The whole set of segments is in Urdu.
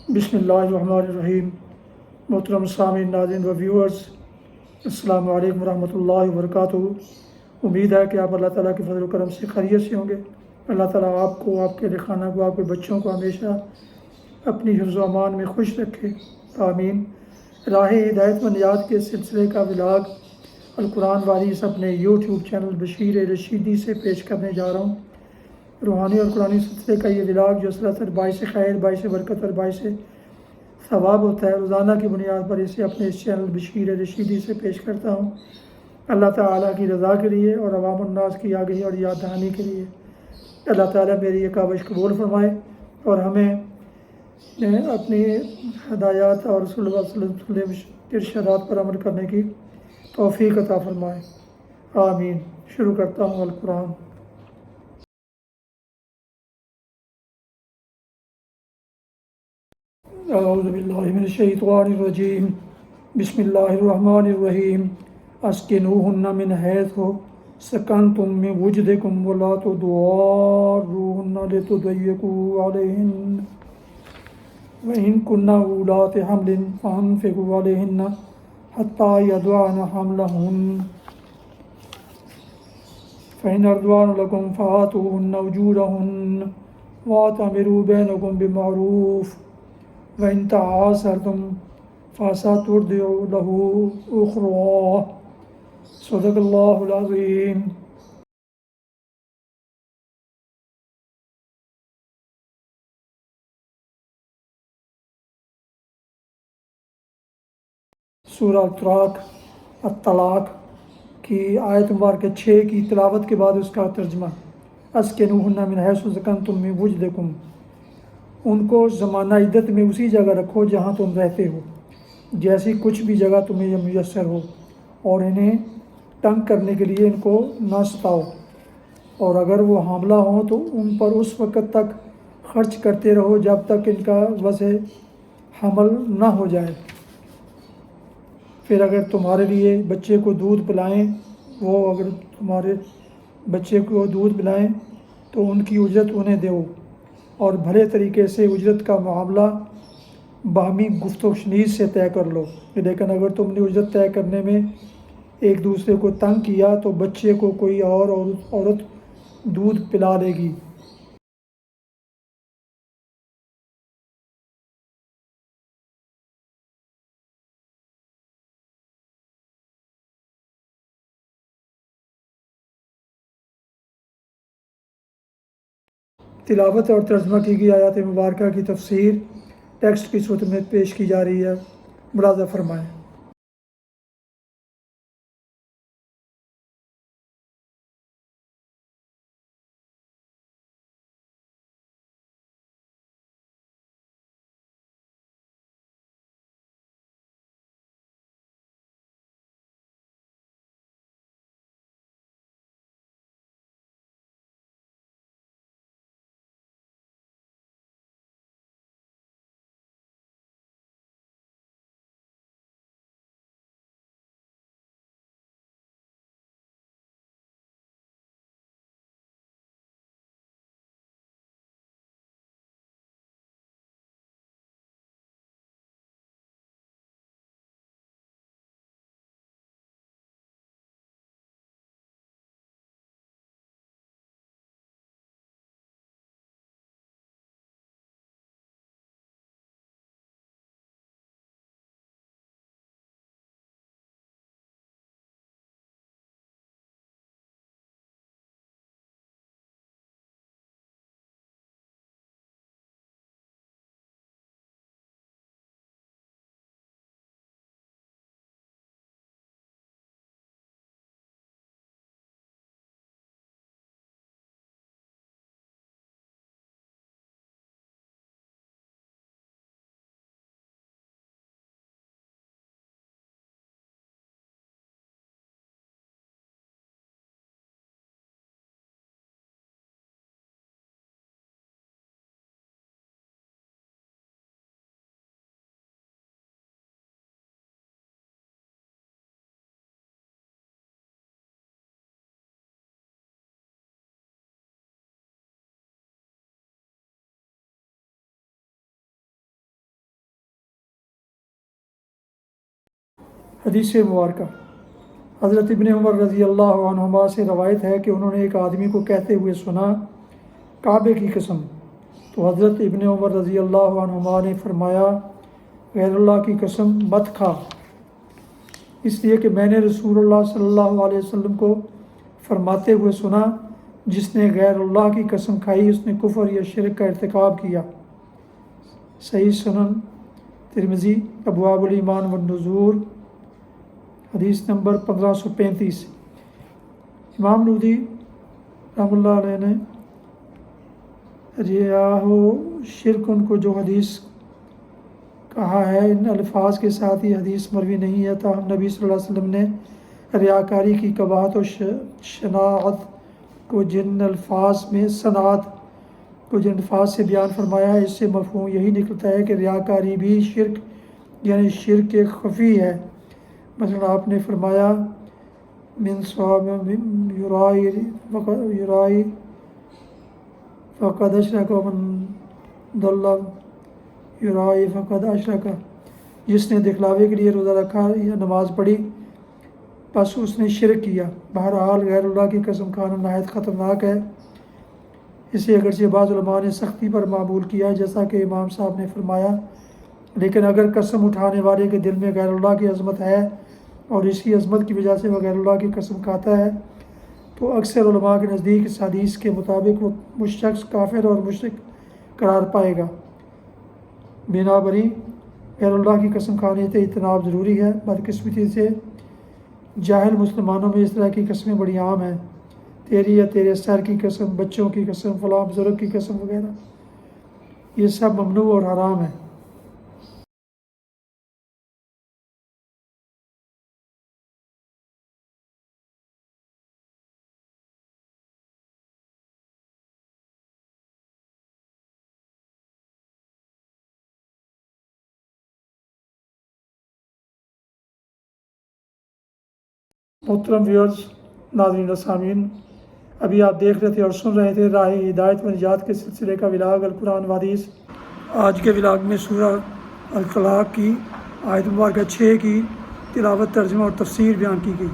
بسم اللہ الرحمن الرحیم۔ محترم سامعین، ناظرین و ویورز، السلام علیکم ورحمۃ اللہ وبرکاتہ۔ امید ہے کہ آپ اللہ تعالیٰ کے فضل و کرم سے خیریت سے ہوں گے۔ اللہ تعالیٰ آپ کو، آپ کے خانہ کو، آپ کے بچوں کو ہمیشہ اپنی حفظ و امان میں خوش رکھے، آمین۔ راہ ہدایت و نجات کے سلسلے کا ولاگ القرآن واریث اپنے یوٹیوب چینل بشیر رشیدی سے پیش کرنے جا رہا ہوں۔ روحانی اور قرآنی سلسلے کا یہ ولاگ جو سراسر باعث خیر، باعث برکت اور باعث ثواب ہوتا ہے، روزانہ کی بنیاد پر اسے اپنے اس چینل بشیر رشیدی سے پیش کرتا ہوں، اللہ تعالیٰ کی رضا کے لیے اور عوام الناس کی آگہی اور یاد دہانی کے لیے۔ اللہ تعالیٰ میری یہ کاوش قبول فرمائے اور ہمیں اپنی ہدایات اور رسول اللہ صلی اللہ علیہ وسلم کے ارشادات پر عمل کرنے کی توفیق عطا فرمائے، آمین۔ شروع کرتا ہوں القرآن۔ اعوذ باللہ من الشیطان الرجیم، بسم اللہ الرحمن الرحیم۔ اسکنوہن من حیث سکنتم من وجدکم ولا تضاروہن لتضیقوا علیہن وإن كن أولات حمل فأنفقوا عليهن حتى يضعن حملهن فإن أرضعن لكم فآتوهن أجورهن وأتمروا بينكم بمعروف وإن تعاسرتم فسترضع له أخرى۔ صدق اللہ العظیم۔ سورہ الطلاق کی آیت مبارکہ 6 کی تلاوت کے بعد اس کا ترجمہ۔ اسکنوہن من حیث سکنتم من وجدکم، ان کو زمانہ عدت میں اسی جگہ رکھو جہاں تم رہتے ہو، جیسی کچھ بھی جگہ تمہیں میسر ہو، اور انہیں تنگ کرنے کے لیے ان کو نہ ستاؤ، اور اگر وہ حاملہ ہوں تو ان پر اس وقت تک خرچ کرتے رہو جب تک ان کا وضع حمل نہ ہو جائے۔ پھر اگر تمہارے لیے بچے کو دودھ پلائیں اگر تمہارے بچے کو دودھ پلائیں تو ان کی اجرت انہیں دو، اور بھلے طریقے سے اجرت کا معاملہ باہمی گفت و شنید سے طے کر لو۔ لیکن اگر تم نے اجرت طے کرنے میں ایک دوسرے کو تنگ کیا تو بچے کو کوئی اور عورت دودھ پلا لے گی۔ تلاوت اور ترجمہ کی گئی آیات مبارکہ کی تفسیر ٹیکسٹ کی صورت میں پیش کی جا رہی ہے، ملاحظہ فرمائیں۔ حدیث مبارکہ حضرت ابن عمر رضی اللہ عنہما سے روایت ہے کہ انہوں نے ایک آدمی کو کہتے ہوئے سنا، کعبے کی قسم، تو حضرت ابن عمر رضی اللہ عنہما نے فرمایا، غیر اللہ کی قسم مت کھا، اس لیے کہ میں نے رسول اللہ صلی اللہ علیہ وسلم کو فرماتے ہوئے سنا، جس نے غیر اللہ کی قسم کھائی اس نے کفر یا شرک کا ارتکاب کیا۔ صحیح سنن ترمذی ابواب الایمان والنذور حدیث نمبر 1535۔ امام نووی رحمۃ اللہ علیہ نے ریاء و شرکن کو جو حدیث کہا ہے، ان الفاظ کے ساتھ یہ حدیث مروی نہیں ہے، تاہم نبی صلی اللہ علیہ وسلم نے ریاکاری کی قباحت و شناعت کو جن الفاظ سے بیان فرمایا ہے، اس سے مفہوم یہی نکلتا ہے کہ ریاکاری بھی شرک یعنی شرک خفی ہے۔ مثلا آپ نے فرمایا من صواب یرائی فقد اشرک ومن ضل یرائی فقد اشرک، جس نے دکھلاوے کے لیے روزہ رکھا یا نماز پڑھی بس اس نے شرک کیا۔ بہرحال غیر اللہ کی قسم کھانا نہایت خطرناک ہے، اسے اگرچہ بعض علماء نے سختی پر معمول کیا ہے جیسا کہ امام صاحب نے فرمایا، لیکن اگر قسم اٹھانے والے کے دل میں غیر اللہ کی عظمت ہے اور اسی عظمت کی وجہ سے وہ غیر اللہ کی قسم کھاتا ہے تو اکثر علماء کے نزدیک اس حدیث کے مطابق وہ شخص کافر اور مشرک قرار پائے گا۔ بنا بری غیر اللہ کی قسم کھانے سے اجتناب ضروری ہے۔ بدقسمتی سے جاہل مسلمانوں میں اس طرح کی قسمیں بڑی عام ہیں، تیری یا تیرے سر کی قسم، بچوں کی قسم، فلاں بزرگ کی قسم وغیرہ، یہ سب ممنوع اور حرام ہے۔ محترم ویورز، ناظرین و سامعین، ابھی آپ دیکھ رہے تھے اور سن رہے تھے راہ ہدایت و نجات کے سلسلے کا ولاگ القرآن و حدیث۔ آج کے ولاگ میں سورہ الطلاق کی آیت مبارکہ 6 کی تلاوت، ترجمہ اور تفسیر بیان کی گئی۔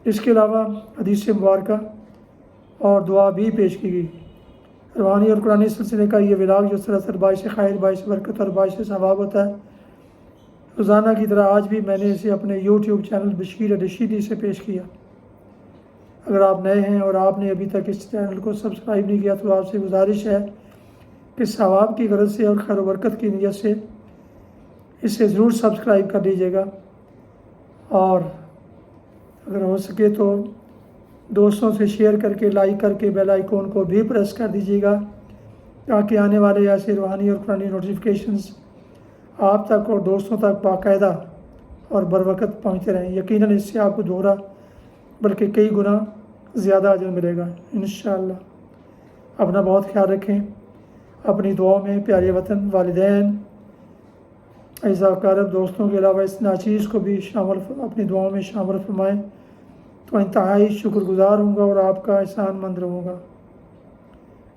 اس کے علاوہ حدیث مبارکہ اور دعا بھی پیش کی گئی۔ روحانی اور قرآنی سلسلے کا یہ ولاگ جو سراسر باعث خیر، باعث برکت اور باعث ثواب ہوتا ہے، روزانہ کی طرح آج بھی میں نے اسے اپنے یوٹیوب چینل بشیر رشیدی سے پیش کیا۔ اگر آپ نئے ہیں اور آپ نے ابھی تک اس چینل کو سبسکرائب نہیں کیا تو آپ سے گزارش ہے کہ ثواب کی غرض سے اور خیر و برکت کی نیت سے اسے ضرور سبسکرائب کر لیجیے گا، اور اگر ہو سکے تو دوستوں سے شیئر کر کے، لائک کر کے بیل آئیکن کو بھی پریس کر دیجیے گا تاکہ آنے والے ایسے روحانی اور قرآنی نوٹیفیکیشنز آپ تک اور دوستوں تک باقاعدہ اور بروقت پہنچتے رہیں۔ یقیناً اس سے آپ کو دوہرا بلکہ کئی گنا زیادہ اجر ملے گا انشاءاللہ۔ اپنا بہت خیال رکھیں، اپنی دعاؤں میں پیارے وطن، والدین، اعزاء اقارب، دوستوں کے علاوہ اس ناچیز کو بھی اپنی دعاؤں میں شامل فرمائیں تو انتہائی شکر گزار ہوں گا اور آپ کا احسان مند رہوں گا۔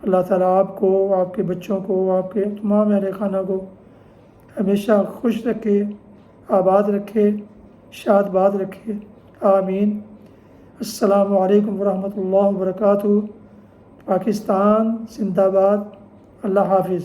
اللہ تعالیٰ آپ کو، آپ کے بچوں کو، آپ کے تمام اہل خانہ کو ہمیشہ خوش رکھے، آباد رکھے، شاد باد رکھے، آمین۔ السلام علیکم ورحمۃ اللہ وبرکاتہ۔ پاکستان زندہ باد۔ اللہ حافظ۔